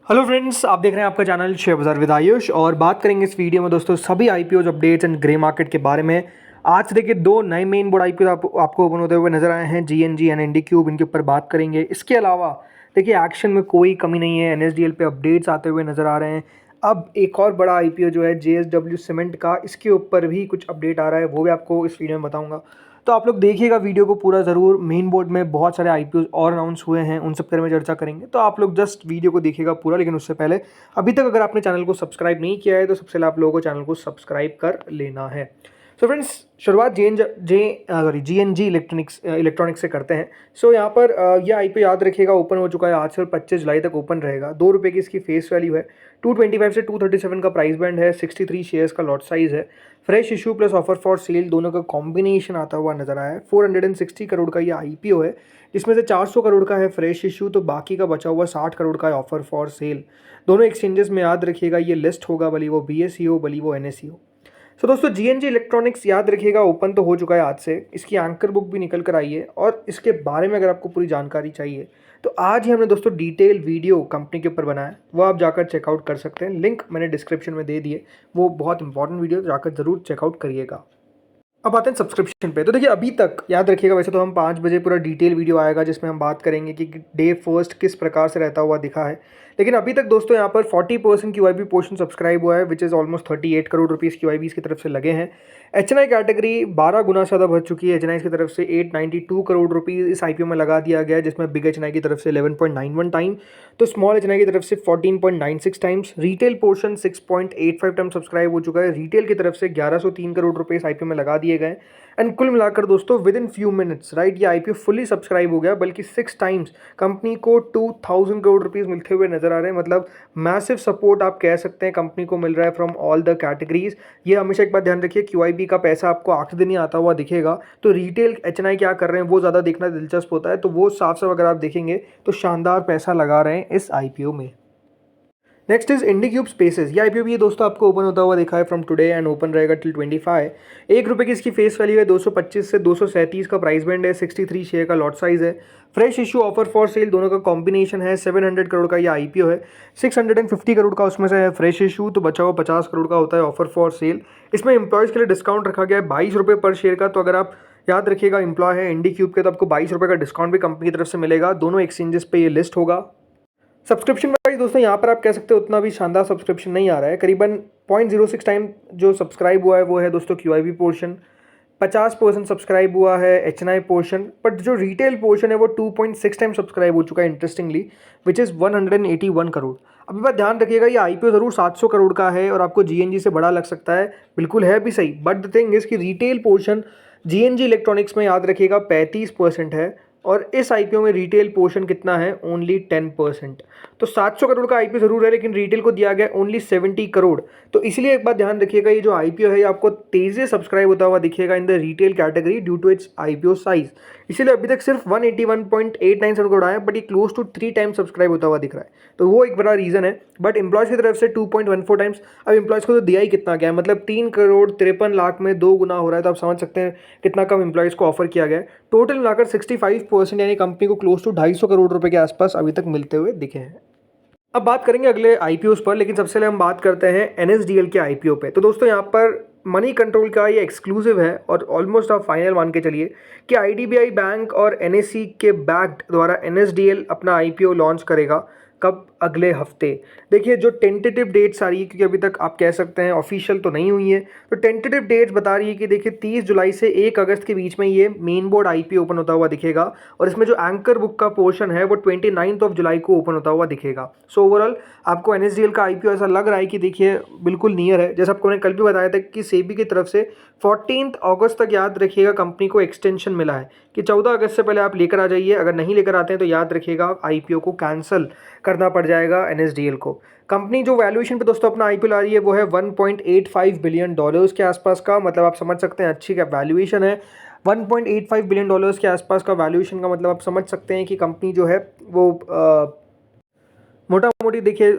Hello friends, आप देख रहे हैं आपका चैनल शेयर बाजार विद आयुष और बात करेंगे इस वीडियो में दोस्तों सभी IPOs updates and grey market के बारे में। आज देखिए दो नए मेन बोर्ड आईपीओ आपको ओपन होते हुए नजर आए हैं, जीएनजी एंड इंडिक्यूब। इनके ऊपर बात करेंगे। इसके अलावा देखिए एक्शन में कोई कमी नहीं है, एनएसडीएल पे अपडेट्स आते हुए नजर आ रहे हैं। अब एक और बड़ा आईपीओ जो है जेएसडब्ल्यू सीमेंट का, इसके ऊपर भी कुछ अपडेट आ रहा है, वो भी आपको इस वीडियो में बताऊंगा। तो आप लोग देखिएगा वीडियो को पूरा ज़रूर। मेन बोर्ड में बहुत सारे आईपीओ और अनाउंस हुए हैं, उन सब पर में चर्चा करेंगे, तो आप लोग जस्ट वीडियो को देखिएगा पूरा। लेकिन उससे पहले अभी तक अगर आपने चैनल को सब्सक्राइब नहीं किया है तो सबसे पहले आप लोगों को चैनल को सब्सक्राइब कर लेना है। सो फ्रेंड्स, शुरुआत जीएनजी इलेक्ट्रॉनिक्स से करते हैं। सो यहाँ पर यह आईपीओ याद रखिएगा ओपन हो चुका है, आज से 25 जुलाई तक ओपन रहेगा। ₹2 की इसकी फेस वैल्यू है, 225 से 237 का प्राइस बैंड है, 63 शेयर्स का लॉट साइज है। Fresh issue plus offer for sale दोनों का कॉम्बिनेशन आता हुआ नजर आया है। 460 करोड़ का ये आईपीओ है, जिसमें से 400 करोड़ का है फ्रेश इशू, तो बाकी का बचा हुआ 60 करोड़ का है ऑफर फॉर सेल। दोनों एक्सचेंजेस में याद रखिएगा ये लिस्ट होगा, भली वो बीएसई हो भली वो एनएसई हो। सो दोस्तों, जीएनजी इलेक्ट्रॉनिक्स याद रखिएगा ओपन तो हो चुका है आज से। इसकी एंकर बुक भी निकल कर आई है और इसके बारे में अगर आपको पूरी जानकारी चाहिए तो आज ही हमने दोस्तों डिटेल वीडियो कंपनी के ऊपर बनाया है, वो आप जाकर चेकआउट कर सकते हैं। लिंक मैंने डिस्क्रिप्शन में दे दिए, वो बहुत इंपॉर्टेंट वीडियो, जाकर ज़रूर चेकआउट करिएगा। अब आते हैं सब्सक्रिप्शन पे। तो देखिए अभी तक याद रखिएगा, वैसे तो हम 5 बजे पूरा डिटेल वीडियो आएगा जिसमें हम बात करेंगे कि डे फर्स्ट किस प्रकार से रहता हुआ दिखा है। लेकिन अभी तक दोस्तों यहाँ पर 40% क्यूआईबी पोर्शन सब्सक्राइब हुआ है, which is almost 38 crore rupees QIBs की तरफ से लगे हैं। एचएनआई कैटेगरी 12 गुना से ज़्यादा भर चुकी है। एचएनआई की तरफ से 892 करोड़ रुपीज़ इस आईपीओ में लगा दिया गया है, जिसमें बिग एचएनआई की तरफ से 11.91 टाइम, तो स्मॉल एचएनआई की तरफ से 14.96 times. Retail portion 6.85 time subscribe हो चुका है। रिटेल की तरफ से 1103 करोड़ रुपये इस आईपीओ में लगा दिए गए। एंड कुल मिलाकर दोस्तों with in few minutes right, ये आईपीओ फुली सब्सक्राइब हो गया, बल्कि 6 टाइम्स कंपनी को 2000 करोड़ रुपीस मिलते हुए नजर आ रहे हैं। मतलब मैसिव सपोर्ट आप कह सकते हैं कंपनी को मिल रहा है फ्रॉम ऑल द कैटेगरीज। ये हमेशा एक बात ध्यान रखिए, क्यूआईबी का पैसा आपको आखिरी दिन ही आता हुआ दिखेगा, तो रिटेल एचएनआई क्या कर रहे हैं वो ज़्यादा देखना दिलचस्प होता है। तो वो साफ साफ अगर आप देखेंगे तो शानदार पैसा लगा रहे हैं इस आईपीओ में। Next is Indiqube spaces. ये आईपीओ भी दोस्तों आपको ओपन होता हुआ दिखा है फ्रॉम टुडे एंड ओपन रहेगा टिल 25। ₹1 की इसकी फेस वैल्यू है, 225 से 237 का प्राइस बैंड है, 63 शेयर का लॉट साइज है। Fresh issue offer for sale दोनों का कॉम्बिनेशन है। 700 करोड़ का ये आईपीओ है, 650 करोड़ का उसमें से है फ्रेश इशू, तो बचा हुआ 50 करोड़ का होता है ऑफर फॉर सेल। इसमें एम्प्लॉयज़ के लिए डिस्काउंट रखा गया है ₹22 पर शेयर का। तो अगर आप याद रखिएगा एम्प्लॉय है इंडिक्यूब के, तो आपको ₹22 का डिस्काउंट भी कंपनी की तरफ से मिलेगा। दोनों एक्सचेंजेस पे ये लिस्ट होगा। सब्सक्रिप्शन वाइज दोस्तों यहाँ पर आप कह सकते हो उतना भी शानदार सब्सक्रिप्शन नहीं आ रहा है। करीबन 0.06 टाइम जो सब्सक्राइब हुआ है वो है दोस्तों क्यूआईबी पोर्शन, 50% सब्सक्राइब हुआ है एचएनआई पोर्शन, बट जो रिटेल पोर्शन है वो 2.6 टाइम सब्सक्राइब हो चुका है इंटरेस्टिंगली, विच इज़ 181 करोड़। अभी बात ध्यान रखिएगा, ये आईपीओ ज़रूर 700 करोड़ का है और आपको जीएनजी से बड़ा लग सकता है, बिल्कुल है भी सही, बट द थिंग इज़ कि रिटेल पोर्शन जीएनजी इलेक्ट्रॉनिक्स में याद रखिएगा 35% है और इस आईपीओ में रिटेल पोर्शन कितना है, ओनली 10%। तो 700 करोड़ का आईपीओ जरूर है, लेकिन रिटेल को दिया गया ओनली 70 करोड़। तो इसलिए एक बात ध्यान रखिएगा, ये जो आईपीओ है ये आपको तेजी से सब्सक्राइब होता हुआ दिखेगा in the retail category due to its IPO size. इसीलिए अभी तक सिर्फ 181.89 करोड़ आया, बट ये क्लोज टू 3 टाइम सब्सक्राइब होता हुआ दिख रहा है, तो वो एक बड़ा रीजन है। बट एम्प्लॉयज़ की तरफ से 2.14 टाइम्स। अब एम्प्लॉयज़ को तो दिया ही कितना गया है, मतलब 3 करोड़ 53 लाख में 2 गुना हो रहा है, तो आप समझ सकते हैं कितना कम एम्प्लॉयज़ को ऑफर किया गया है। टोटल मिलाकर 65% यानी कंपनी को क्लोज टू 250 करोड़ रुपए के आसपास अभी तक मिलते हुए दिखे हैं। अब बात करेंगे अगले आईपीओस पर, लेकिन सबसे पहले हम बात करते हैं एनएसडीएल के आईपीओ पे। तो दोस्तों यहाँ पर मनी कंट्रोल का ये एक्सक्लूसिव है और ऑलमोस्ट आप फाइनल मान के चलिए कि आईडीबीआई बैंक और एनएससी के बैक्ड द्वारा एनएसडीएल अपना आईपीओ लॉन्च करेगा। कब? अगले हफ्ते। देखिए जो टेंटेटिव डेट्स आ रही है, क्योंकि अभी तक आप कह सकते हैं ऑफिशियल तो नहीं हुई है, तो टेंटेटिव डेट्स बता रही है कि देखिए 30 जुलाई से 1 अगस्त के बीच में ये मेन बोर्ड आईपीओ ओपन होता हुआ दिखेगा और इसमें जो एंकर बुक का पोर्शन है वो 29 जुलाई को ओपन होता हुआ दिखेगा। सो ओवरऑल आपको एनएसडीएल का आईपीओ ऐसा लग रहा है कि देखिए बिल्कुल नियर है। जैसा आपको मैंने कल भी बताया था कि सेबी की तरफ से 14 अगस्त तक याद रखिएगा कंपनी को एक्सटेंशन मिला है कि 14 अगस्त से पहले आप लेकर आ जाइए। अगर नहीं लेकर आते हैं तो याद रखिएगा आईपीओ को कैंसिल करना पड़ जाएगा एनएसडीएल को। कंपनी जो वैल्यूएशन पे दोस्तों अपना आईपीओ ला रही है वो है $1.85 बिलियन के आसपास का, मतलब आप समझ सकते हैं अच्छी वैल्यूएशन है। $1.85 बिलियन के आसपास का वैल्यूएशन का मतलब आप समझ सकते हैं कि कंपनी जो है वो मोटा मोटी देखिए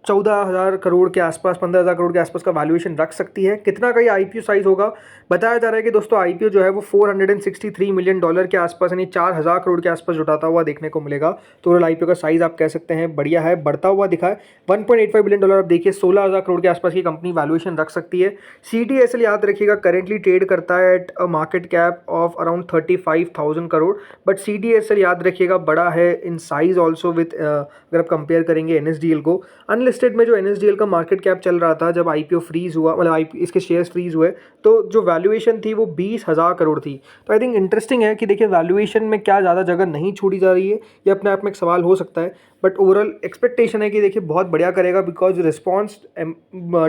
14,000 करोड़ के आसपास, 15,000 करोड़ के आसपास का वैल्यूएशन रख सकती है। कितना का ये आईपीओ साइज होगा, बताया जा रहा है कि दोस्तों आईपीओ जो है वो $463 मिलियन के आसपास, यानी 4,000 करोड़ के आसपास जुटाता हुआ देखने को मिलेगा। तो ओवरऑल आईपीओ का साइज आप कह सकते हैं बढ़िया है, बढ़ता हुआ दिखा है। $1.85 बिलियन आप देखिए, 16,000 करोड़ के आसपास की कंपनी वैल्यूएशन रख सकती है। CDSL याद रखिएगा करेंटली ट्रेड करता है at a market cap of around 35,000 crore, but CDSL याद रखिएगा बड़ा है इन साइज ऑल्सो विथ, अगर आप कंपेयर करेंगे NSDL को। अनलिस्टेड में जो NSDL का मार्केट कैप चल रहा था जब आईपीओ फ्रीज हुआ, मतलब इसके शेयर्स फ्रीज हुए, तो जो वैल्यूएशन थी वो 20,000 करोड़ थी। तो आई थिंक इंटरेस्टिंग है कि देखिए वैल्यूएशन में क्या ज़्यादा जगह नहीं छोड़ी जा रही है, ये अपने आप में एक सवाल हो सकता है, बट ओवरऑल एक्सपेक्टेशन है कि देखिए बहुत बढ़िया करेगा, because response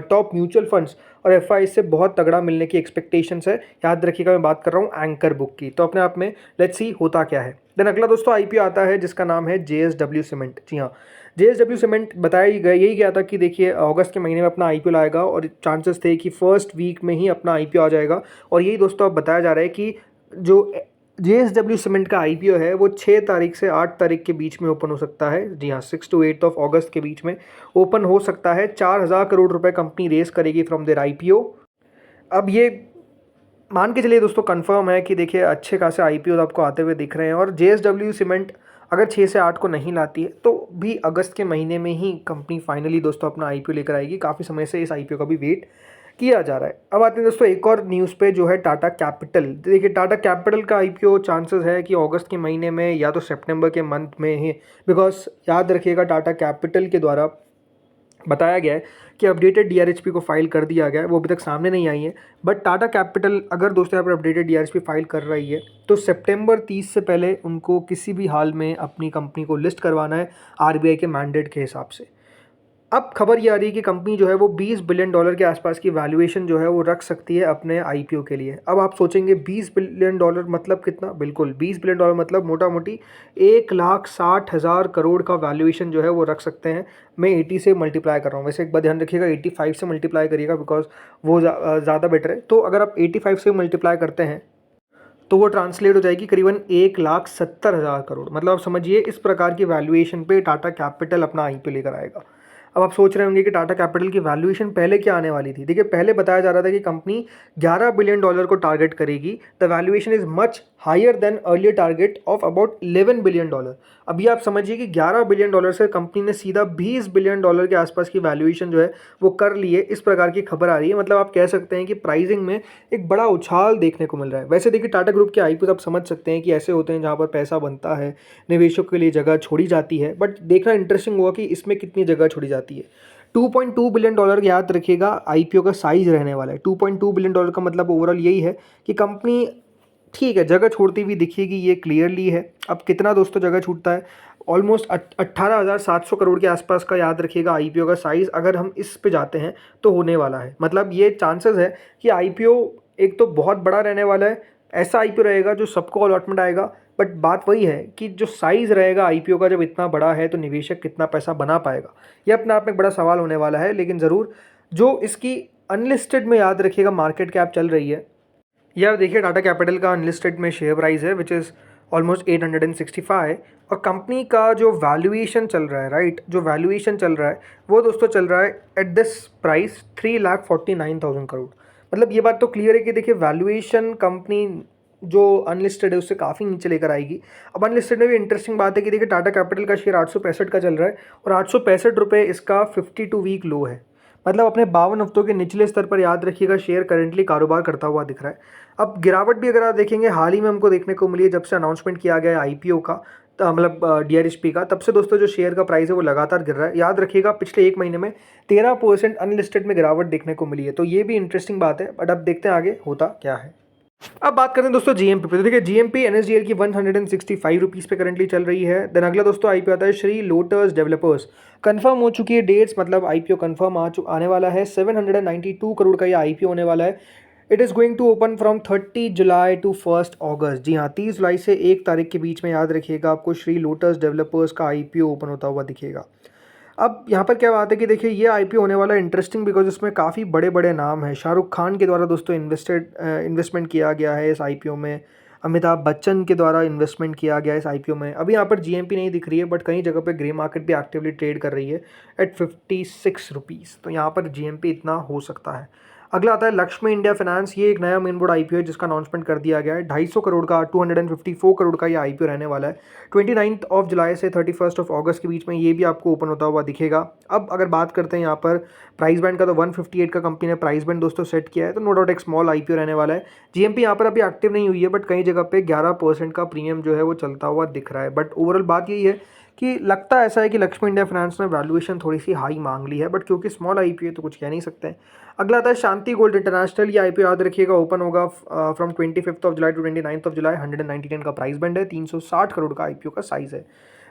top mutual funds और FI से बहुत तगड़ा मिलने की एक्सपेक्टेशंस है। याद रखिएगा मैं बात कर रहा हूँ एंकर बुक की, तो अपने आप में लेट्स सी होता क्या है। देन अगला दोस्तों आईपीओ आता है जिसका नाम है JSW सीमेंट। जी हाँ, JSW सीमेंट बताया गया, यही गया था कि देखिए अगस्त के महीने में अपना आईपीओ लाएगा और चांसेस थे कि फर्स्ट वीक में ही अपना आईपीओ आ जाएगा। और यही दोस्तों अब बताया जा रहा है कि जो JSW सीमेंट का आईपीओ है वो 6 तारीख से 8 तारीख के बीच में ओपन हो सकता है। जी हाँ, 6 to 8 अगस्त के बीच में ओपन हो सकता है। 4,000 करोड़ रुपए कंपनी रेस करेगी फ्रॉम देयर आईपीओ। अब ये मान के चलिए दोस्तों कंफर्म है कि देखिए अच्छे खासे आईपीओ आपको आते हुए दिख रहे हैं, और JSW सीमेंट अगर 6 से 8 को नहीं लाती है तो भी अगस्त के महीने में ही कंपनी फाइनली दोस्तों अपना आईपीओ लेकर आएगी। काफ़ी समय से इस आईपीओ का भी वेट किया जा रहा है। अब आते हैं दोस्तों एक और न्यूज़ पे, जो है टाटा कैपिटल। देखिए टाटा कैपिटल का आईपीओ चांसेस है कि अगस्त के महीने में या तो सितंबर के मंथ में ही, बिकॉज याद रखिएगा टाटा कैपिटल के द्वारा बताया गया है कि अपडेटेड DRHP को फाइल कर दिया गया है, वो अभी तक सामने नहीं आई है। बट टाटा कैपिटल अगर दोस्तों यहाँ पर अपडेटेड DRHP फाइल कर रही है तो सितंबर 30 से पहले उनको किसी भी हाल में अपनी कंपनी को लिस्ट करवाना है RBI के मैंडेट के हिसाब से। अब खबर ये आ रही है कि कंपनी जो है वो $20 बिलियन के आसपास की वैल्यूएशन जो है वो रख सकती है अपने आईपीओ के लिए। अब आप सोचेंगे $20 बिलियन मतलब कितना, बिल्कुल $20 बिलियन मतलब मोटा मोटी 1,60,000 करोड़ का वैल्यूएशन जो है वो रख सकते हैं। मैं 80 से मल्टीप्लाई कर रहा हूँ, वैसे एक बात ध्यान रखिएगा 85 से मल्टीप्लाई करिएगा, बिकॉज वो ज़्यादा बेटर है। तो अगर आप 85 से मल्टीप्लाई करते हैं तो वो ट्रांसलेट हो जाएगी करीबन 1,70,000 करोड़। मतलब आप समझिए इस प्रकार की वैल्यूएशन पे टाटा कैपिटल अपना आईपीओ लेकर आएगा। अब आप सोच रहे होंगे कि टाटा कैपिटल की वैल्यूएशन पहले क्या आने वाली थी। देखिए पहले बताया जा रहा था कि कंपनी $11 बिलियन को टारगेट करेगी। The valuation is much higher than earlier target of about $11 billion. अभी आप समझिए कि $11 बिलियन से कंपनी ने सीधा $20 बिलियन के आसपास की वैल्यूएशन जो है वो कर ली है, इस प्रकार की खबर आ रही है। मतलब आप कह सकते हैं कि प्राइसिंग में एक बड़ा उछाल देखने को मिल रहा है। वैसे देखिए टाटा ग्रुप के आईपीओ आप समझ सकते हैं कि ऐसे होते हैं जहाँ पर पैसा बनता है, निवेशकों के लिए जगह छोड़ी जाती है, बट देखना इंटरेस्टिंग हुआ कि इसमें कितनी जगह छोड़ी जाती है। $2.2 बिलियन याद रखिएगा आईपीओ का साइज रहने वाला है। $2.2 बिलियन का मतलब ओवरऑल यही है कि कंपनी ठीक है जगह छोड़ती हुई दिखेगी, ये क्लियरली है। अब कितना दोस्तों जगह छूटता है, ऑलमोस्ट 18,700 करोड़ के आसपास का याद रखिएगा आईपीओ का साइज़ अगर हम इस पे जाते हैं तो होने वाला है। मतलब ये चांसेस है कि आईपीओ एक तो बहुत बड़ा रहने वाला है, ऐसा आईपीओ रहेगा जो सबको अलॉटमेंट आएगा, बट बात वही है कि जो साइज़ रहेगा आईपीओ का जब इतना बड़ा है तो निवेशक कितना पैसा बना पाएगा, ये अपने आप में एक बड़ा सवाल होने वाला है। लेकिन ज़रूर जो इसकी अनलिस्टेड में याद रखिएगा मार्केट कैप चल रही है, यह देखिए टाटा कैपिटल का अनलिस्टेड में शेयर प्राइस है विच इज़ ऑलमोस्ट 865, और कंपनी का जो वैल्यूएशन चल रहा है, राइट, जो वैल्यूएशन चल रहा है वो दोस्तों चल रहा है एट दिस प्राइस 3,49,000 करोड़। मतलब ये बात तो क्लियर है कि देखिए वैल्यूएशन कंपनी जो अनलिस्टेड है उससे काफ़ी नीचे लेकर आएगी। अब अनलिस्टेड में भी इंटरेस्टिंग बात है कि देखिए टाटा कैपिटल का शेयर 865 का चल रहा है और 865 रुपये इसका 52 वीक लो है। मतलब अपने 52 हफ्तों के निचले स्तर पर याद रखिएगा शेयर करंटली कारोबार करता हुआ दिख रहा है। अब गिरावट भी अगर आप देखेंगे हाल ही में हमको देखने को मिली है जब से अनाउंसमेंट किया गया है आईपीओ का, मतलब DRHP का, तब से दोस्तों जो शेयर का प्राइस है वो लगातार गिर रहा है। याद रखिएगा पिछले एक महीने में 13% अनलिस्टेड में गिरावट देखने को मिली है, तो ये भी इंटरेस्टिंग बात है। बट अब देखते हैं आगे होता क्या है। अब बात करते हैं दोस्तों GMP पे। तो देखिए GMP NSDL की 165 रुपीज़ पे करंटली चल रही है। देन अगला दोस्तों आईपीओ आता है श्री लोटस डेवलपर्स। कंफर्म हो चुकी है डेट्स, मतलब आईपीओ कंफर्म आने वाला है। 792 करोड़ का ये आईपीओ होने वाला है। It is going to open from 30 July to 1 August. जी हाँ, 30 जुलाई से 1 तारीख के बीच में याद रखिएगा आपको श्री लोटस डेवलपर्स का आईपीओ ओपन होता हुआ दिखेगा। अब यहाँ पर क्या बात है कि देखिए ये आईपीओ होने वाला है इंटरेस्टिंग, बिकॉज इसमें काफ़ी बड़े बड़े नाम हैं। शाहरुख खान के द्वारा दोस्तों इन्वेस्टमेंट किया गया है इस आईपीओ में। अमिताभ बच्चन के द्वारा इन्वेस्टमेंट किया गया इस आईपीओ में। अभी यहाँ पर जीएमपी नहीं दिख रही है, बट कई जगह पे ग्रे मार्केट भी एक्टिवली ट्रेड कर रही है एट 56 रुपीज़, तो यहाँ पर जीएमपी इतना हो सकता है। अगला आता है लक्ष्मी इंडिया फाइनेंस। ये एक नया मेन बोर्ड आईपीओ है जिसका अनाउंसमेंट कर दिया गया है। 250 करोड़ का 254 करोड़ का ये आईपीओ रहने वाला है। 29 जुलाई से 31 अगस्त के बीच में ये भी आपको ओपन होता हुआ दिखेगा। अब अगर बात करते हैं यहाँ पर प्राइस बैंड का, तो 158 का कंपनी ने प्राइस बैंड दोस्तों सेट किया है, तो नो डाउट एक स्मॉल आईपीओ रहने वाला है। जीएमपी यहाँ पर अभी एक्टिव नहीं हुई है, बट कई जगह पे 11% का प्रीमियम जो है वो चलता हुआ दिख रहा है। बट ओवरऑल बात यही है कि लगता ऐसा है कि लक्ष्मी इंडिया फाइनेंस ने वैल्यूएशन थोड़ी सी हाई मांग ली है, बट क्योंकि स्मॉल आईपीओ है तो कुछ कह नहीं सकते। अगला आता है शांति गोल्ड इंटरनेशनल। ये आईपीओ याद रखिएगा ओपन होगा फ्रॉम 25 जुलाई टू 29 जुलाई। 199 का प्राइस बैंड है, 360 करोड़ का आईपीओ का साइज है।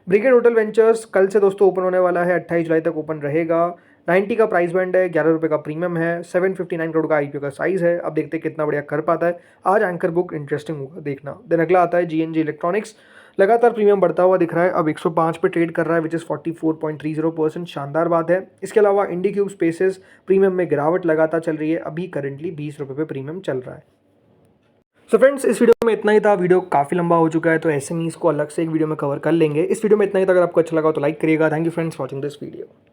ब्रिगेड होटल वेंचर्स कल से दोस्तों ओपन होने वाला है, 28 जुलाई तक ओपन रहेगा। 90 का प्राइस बैंड है, 11 रुपये का प्रीमियम है, 759 करोड़ का आईपीओ का साइज है। अब देखते हैं कितना बढ़िया कर पाता है। आज एंकर बुक इंटरेस्टिंग होगा देखना। देन अगला आता है जीएनजी इलेक्ट्रॉनिक्स। लगातार प्रीमियम बढ़ता हुआ दिख रहा है, अब 105 पे ट्रेड कर रहा है, विच इज़ 44.30%, शानदार बात है। इसके अलावा इंडिक्यूब स्पेसेस प्रीमियम में गिरावट लगातार चल रही है, अभी करंटली 20 रुपये पे प्रीमियम चल रहा है। सो फ्रेंड्स, इस वीडियो में इतना ही था। वीडियो काफ़ी लंबा हो चुका है, तो एसएमईज को अलग से एक वीडियो में कवर कर लेंगे। इस वीडियो में इतना ही था। अगर आपको अच्छा लगा तो लाइक करिएगा। Thank you friends watching this video.